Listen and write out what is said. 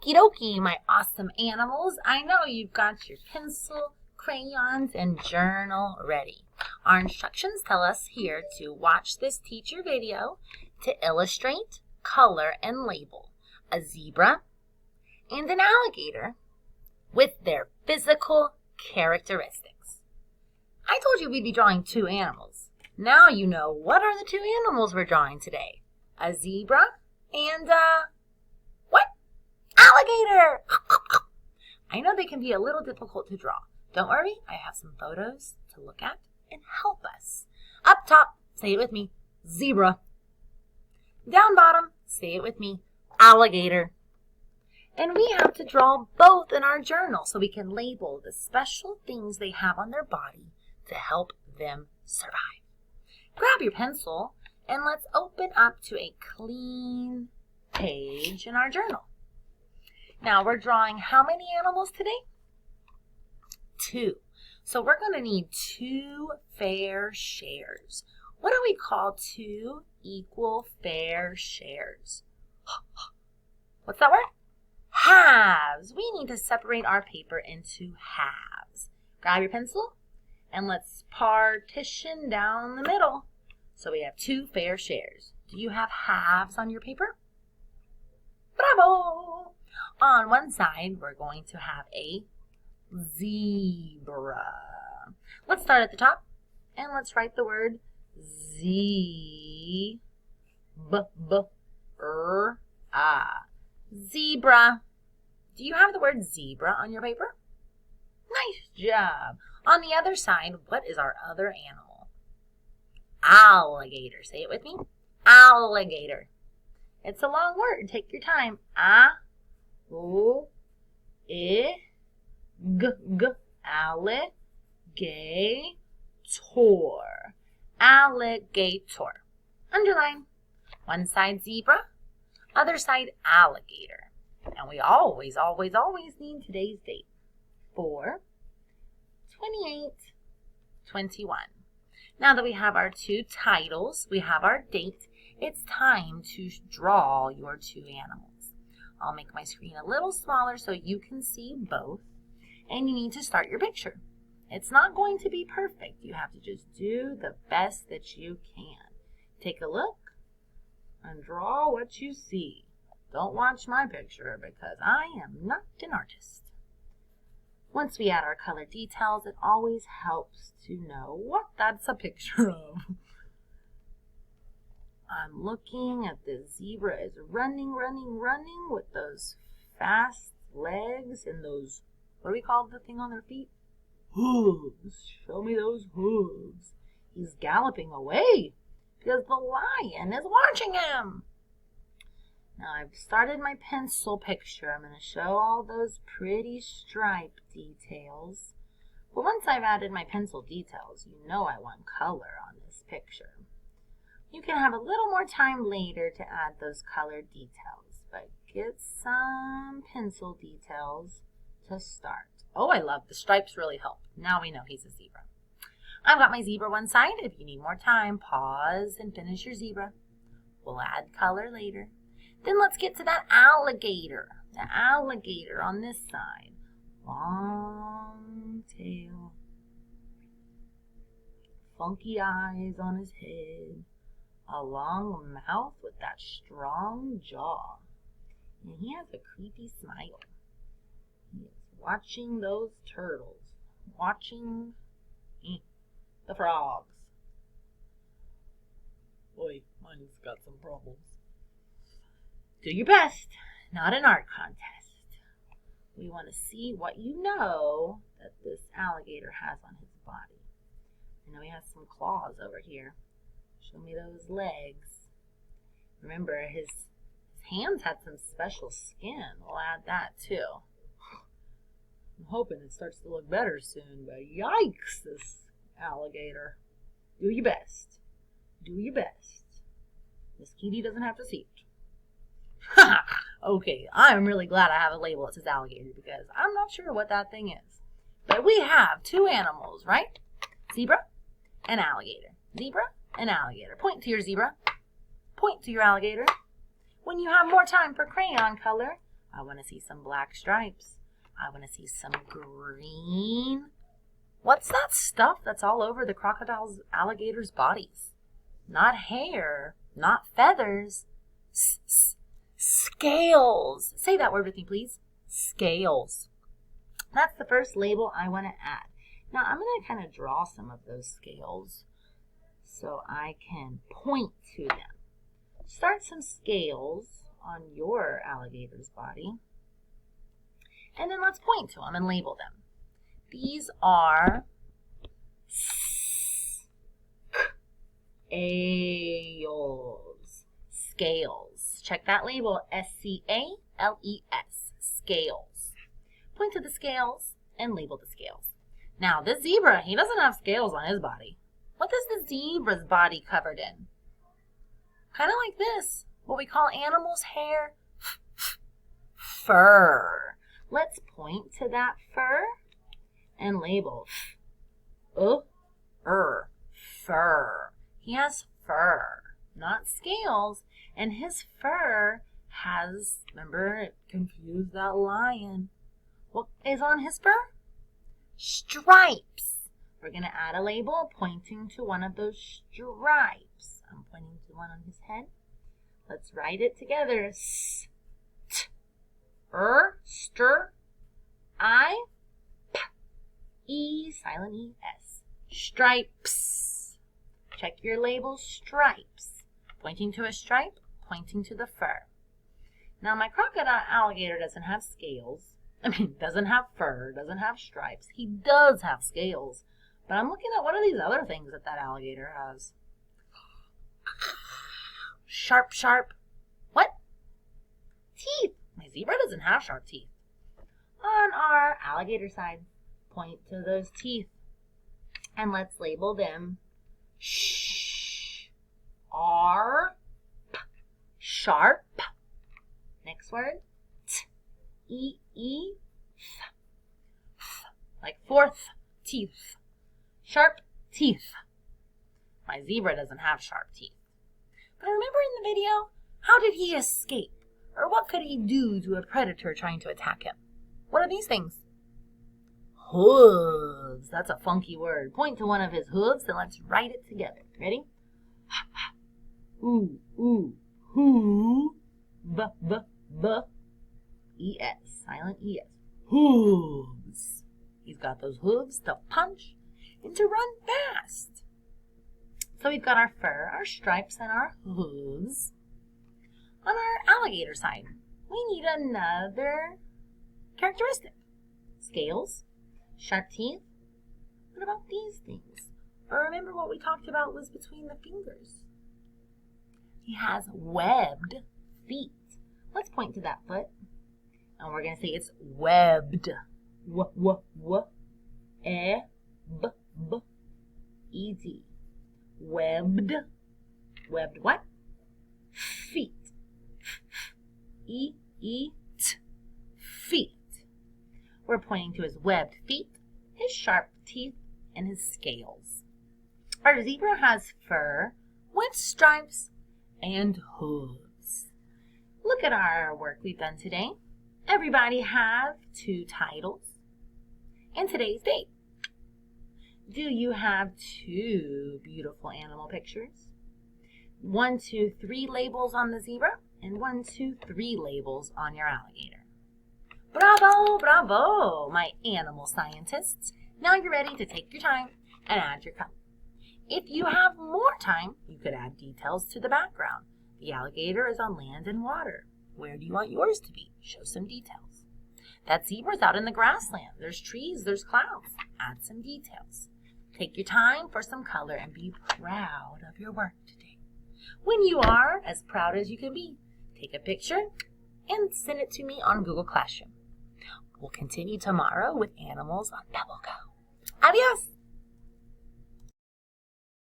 Okie dokie, my awesome animals. I know you've got your pencil, crayons, and journal ready. Our instructions tell us here to watch this teacher video to illustrate, color, and label a zebra and an alligator with their physical characteristics. I told you we'd be drawing two animals. Now you know what are the two animals we're drawing today. A zebra and what? Alligator! I know they can be a little difficult to draw. Don't worry, I have some photos to look at and help us. Up top, say it with me, zebra. Down bottom, say it with me, alligator. And we have to draw both in our journal so we can label the special things they have on their body to help them survive. Grab your pencil and let's open up to a clean page in our journal. Now we're drawing how many animals today? 2. So we're going to need 2 fair shares. What do we call 2 equal fair shares? What's that word? Halves. We need to separate our paper into halves. Grab your pencil and let's partition down the middle. So we have 2 fair shares. Do you have halves on your paper? Bravo! On one side, we're going to have a zebra. Let's start at the top and let's write the word zebra. Do you have the word zebra on your paper? Nice job. On the other side, what is our other animal? Alligator. Say it with me. Alligator. It's a long word. Take your time. Alligator. Underline. One side zebra, other side alligator. And we always need today's date. 4/28/21. Now that we have our 2 titles, we have our date, it's time to draw your 2 animals. I'll make my screen a little smaller so you can see both. And you need to start your picture. It's not going to be perfect. You have to just do the best that you can. Take a look and draw what you see. Don't watch my picture because I am not an artist. Once we add our color details, it always helps to know what that's a picture of. I'm looking at the zebra is running with those fast legs and those, what do we call the thing on their feet? Hooves. Show me those hooves. He's galloping away because the lion is watching him. Now I've started my pencil picture. I'm going to show all those pretty stripe details. But once I've added my pencil details, you know I want color on this picture. You can have a little more time later to add those colored details, but get some pencil details to start. Oh, I love the stripes really help. Now we know he's a zebra. I've got my zebra one side. If you need more time, pause and finish your zebra. We'll add color later. Then let's get to that alligator. The alligator on this side. Long tail. Funky eyes on his head. A long mouth with that strong jaw. And he has a creepy smile. He is watching those turtles. Watching the frogs. Boy, mine's got some problems. Do your best. Not an art contest. We want to see what you know that this alligator has on his body. I know he has some claws over here. Show me those legs. Remember, his hands had some special skin. We'll add that too. I'm hoping it starts to look better soon, but yikes, this alligator. Do your best. Do your best. Miss Kitty doesn't have to see it. Okay, I'm really glad I have a label that says alligator because I'm not sure what that thing is. But we have 2 animals, right? Zebra and alligator. Zebra and alligator. Point to your zebra. Point to your alligator. When you have more time for crayon color, I want to see some black stripes. I want to see some green. What's that stuff that's all over the alligators' bodies? Not hair, not feathers. Scales. Say that word with me, please. Scales. That's the first label I want to add. Now, I'm going to kind of draw some of those scales so I can point to them. Start some scales on your alligator's body, and then let's point to them and label them. These are scales. Scales. Check that label, S-C-A-L-E-S, scales. Point to the scales and label the scales. Now, this zebra, he doesn't have scales on his body. What is the zebra's body covered in? Kind of like this, what we call animals' hair, fur. Let's point to that fur and label fur. He has fur, not scales, and his fur has, remember, it confused that lion. What is on his fur? Stripes. We're going to add a label pointing to one of those stripes. I'm pointing to one on his head. Let's write it together. Stir, I, p, e, silent E, s. Stripes. Check your label, stripes. Pointing to a stripe, pointing to the fur. Now, my crocodile alligator doesn't have scales. Doesn't have fur, doesn't have stripes. He does have scales. But I'm looking at what are these other things that alligator has. Sharp. What? Teeth. My zebra doesn't have sharp teeth. On our alligator side, point to those teeth. And let's label them sharp. Next word. E, like fourth teeth. Sharp teeth. My zebra doesn't have sharp teeth. But remember in the video, how did he escape? Or what could he do to a predator trying to attack him? What are these things? Hooves. That's a funky word. Point to one of his hooves and let's write it together. Ready? Hoo. B, E-S, silent E-S. Hooves. He's got those hooves to punch and to run fast. So we've got our fur, our stripes, and our hooves. On our alligator side, we need another characteristic. Scales, sharp teeth. What about these things? Or remember what we talked about was between the fingers. He has webbed feet. Let's point to that foot. And we're going to say it's webbed. W-e-b-b-e-d. Webbed. Webbed what? Feet. E-e-t. Feet. We're pointing to his webbed feet, his sharp teeth, and his scales. Our zebra has fur with stripes and hooves. Look at our work we've done today. Everybody have 2 titles and today's date. Do you have 2 beautiful animal pictures? 1, 2, 3 labels on the zebra and 1, 2, 3 labels on your alligator. Bravo, bravo, my animal scientists. Now you're ready to take your time and add your color. If you have more time, you could add details to the background. The alligator is on land and water. Where do you want yours to be? Show some details. That zebra's out in the grassland. There's trees, there's clouds. Add some details. Take your time for some color and be proud of your work today. When you are as proud as you can be, take a picture and send it to me on Google Classroom. We'll continue tomorrow with animals on PebbleGo. Adios!